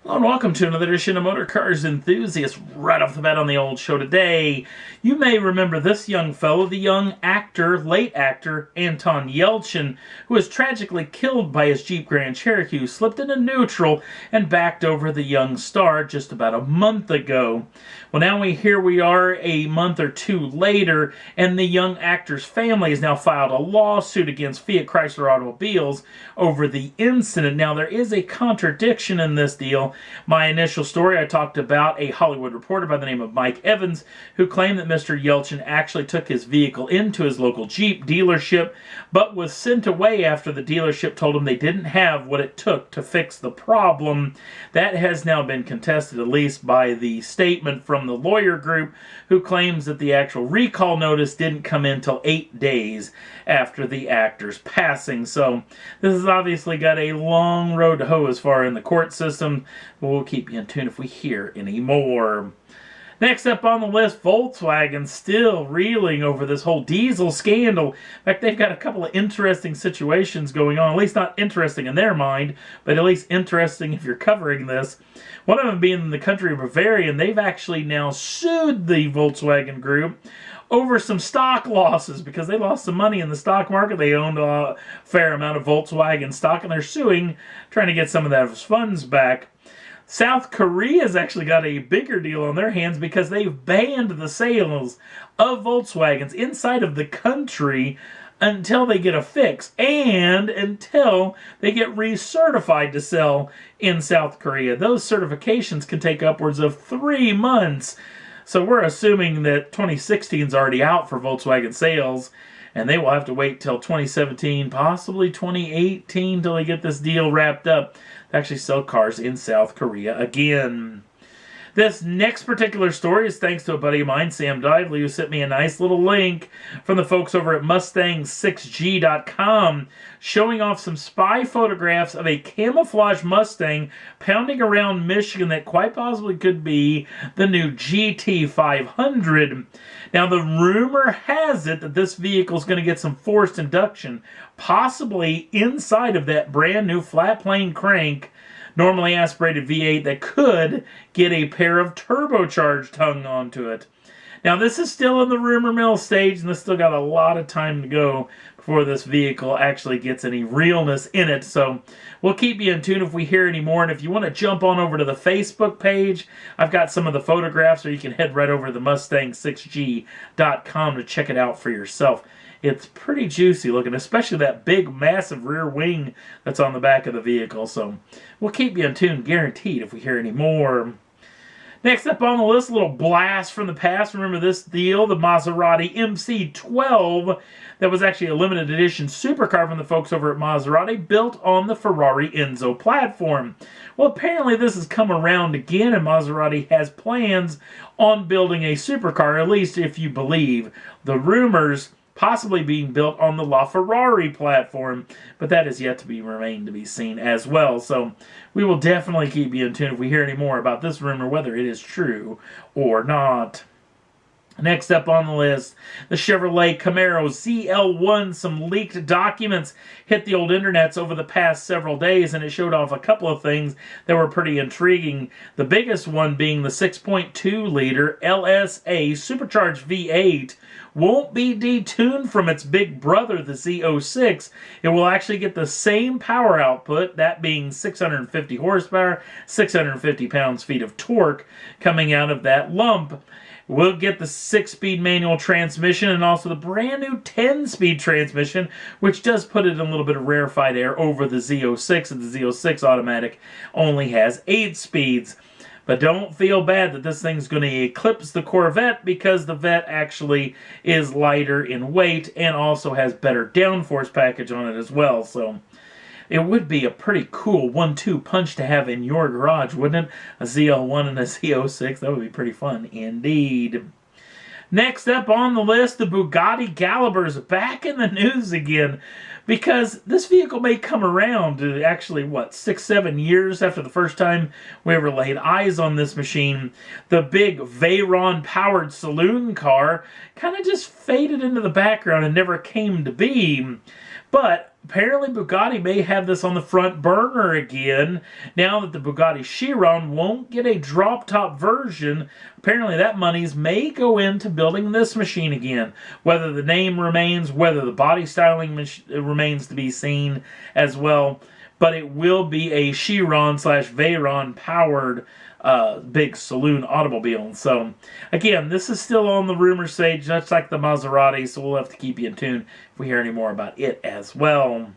Hello and welcome to another edition of Motor Cars Enthusiasts. Right off the bat on the old show today, you may remember this young fellow, the young actor, late actor, Anton Yelchin, who was tragically killed by his Jeep Grand Cherokee, who slipped into neutral and backed over the young star just about a month ago. Well, now here we are a month or two later, and the young actor's family has now filed a lawsuit against Fiat Chrysler Automobiles over the incident. Now, there is a contradiction in this deal. My initial story, I talked about a Hollywood reporter by the name of Mike Evans who claimed that Mr. Yelchin actually took his vehicle into his local Jeep dealership, but was sent away after the dealership told him they didn't have what it took to fix the problem. That has now been contested, at least by the statement from the lawyer group, who claims that the actual recall notice didn't come in until 8 days after the actor's passing. So this has obviously got a long road to hoe as far in the court system. We'll keep you in tune if we hear any more. Next up on the list, Volkswagen still reeling over this whole diesel scandal. In fact, they've got a couple of interesting situations going on. At least not interesting in their mind, but at least interesting if you're covering this. One of them being in the country of Bavaria, and they've actually now sued the Volkswagen Group over some stock losses because they lost some money in the stock market. They owned a fair amount of Volkswagen stock, and they're suing, trying to get some of those funds back. South Korea's actually got a bigger deal on their hands because they've banned the sales of Volkswagens inside of the country until they get a fix and until they get recertified to sell in South Korea. Those certifications can take upwards of 3 months. So we're assuming that 2016 is already out for Volkswagen sales, and they will have to wait till 2017, possibly 2018, till they get this deal wrapped up to actually sell cars in South Korea again. This next particular story is thanks to a buddy of mine, Sam Dively, who sent me a nice little link from the folks over at Mustang6G.com showing off some spy photographs of a camouflage Mustang pounding around Michigan that quite possibly could be the new GT500. Now, the rumor has it that this vehicle is going to get some forced induction, possibly inside of that brand new flat plane crank, normally aspirated V8 that could get a pair of turbocharged hung onto it. Now, this is still in the rumor mill stage, and this still got a lot of time to go before this vehicle actually gets any realness in it. So we'll keep you in tune if we hear any more. And if you want to jump on over to the Facebook page, I've got some of the photographs, or you can head right over to the Mustang6G.com to check it out for yourself. It's pretty juicy looking, especially that big, massive rear wing that's on the back of the vehicle. So we'll keep you in tune, guaranteed, if we hear any more. Next up on the list, a little blast from the past. Remember this deal, the Maserati MC12, that was actually a limited edition supercar from the folks over at Maserati, built on the Ferrari Enzo platform. Well, apparently this has come around again, and Maserati has plans on building a supercar, at least if you believe the rumors, possibly being built on the LaFerrari platform, but that is yet to remain to be seen as well. So we will definitely keep you in tune if we hear any more about this rumor, whether it is true or not. Next up on the list, the Chevrolet Camaro ZL1. Some leaked documents hit the old internets over the past several days, and it showed off a couple of things that were pretty intriguing. The biggest one being the 6.2-liter LSA supercharged V8 won't be detuned from its big brother, the Z06. It will actually get the same power output, that being 650 horsepower, 650 pounds-feet of torque coming out of that lump. We'll get the 6-speed manual transmission and also the brand new 10-speed transmission, which does put it in a little bit of rarefied air over the Z06, and the Z06 automatic only has 8 speeds. But don't feel bad that this thing's going to eclipse the Corvette, because the Vette actually is lighter in weight and also has better downforce package on it as well. So it would be a pretty cool 1-2 punch to have in your garage, wouldn't it? A ZL1 and a Z06. That would be pretty fun indeed. Next up on the list, the Bugatti Galibier is back in the news again, because this vehicle may come around to actually, 6-7 years after the first time we ever laid eyes on this machine. The big Veyron-powered saloon car kind of just faded into the background and never came to be. But apparently Bugatti may have this on the front burner again now that the Bugatti Chiron won't get a drop-top version. Apparently that monies may go into building this machine again. Whether the name remains, whether the body styling remains to be seen as well. But it will be a Chiron/Veyron powered big saloon automobile. So, again, this is still on the rumor stage, just like the Maserati, so we'll have to keep you in tune if we hear any more about it as well.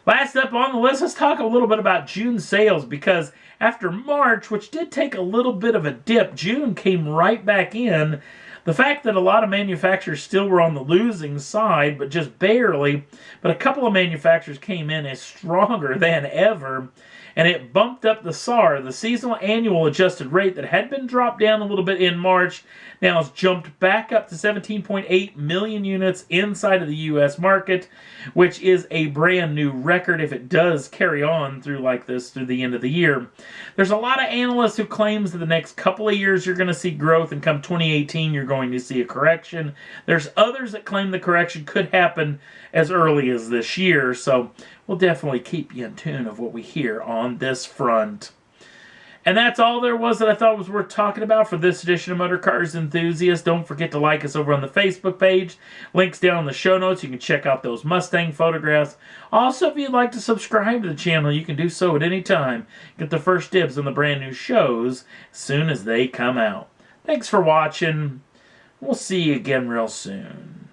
Last up on the list, let's talk a little bit about June sales, because after March, which did take a little bit of a dip, June came right back in. The fact that a lot of manufacturers still were on the losing side, but just barely, but a couple of manufacturers came in as stronger than ever, and it bumped up the SAR, the seasonal annual adjusted rate that had been dropped down a little bit in March, now has jumped back up to 17.8 million units inside of the U.S. market, which is a brand new record if it does carry on through like this through the end of the year. There's a lot of analysts who claims that the next couple of years you're going to see growth, and come 2018 you're going to see a correction. There's others that claim the correction could happen as early as this year, so we'll definitely keep you in tune of what we hear on this front. And that's all there was that I thought was worth talking about for this edition of Motor Cars Enthusiast. Don't forget to like us over on the Facebook page. Links down in the show notes. You can check out those Mustang photographs. Also, if you'd like to subscribe to the channel, you can do so at any time. Get the first dibs on the brand new shows as soon as they come out. Thanks for watching. We'll see you again real soon.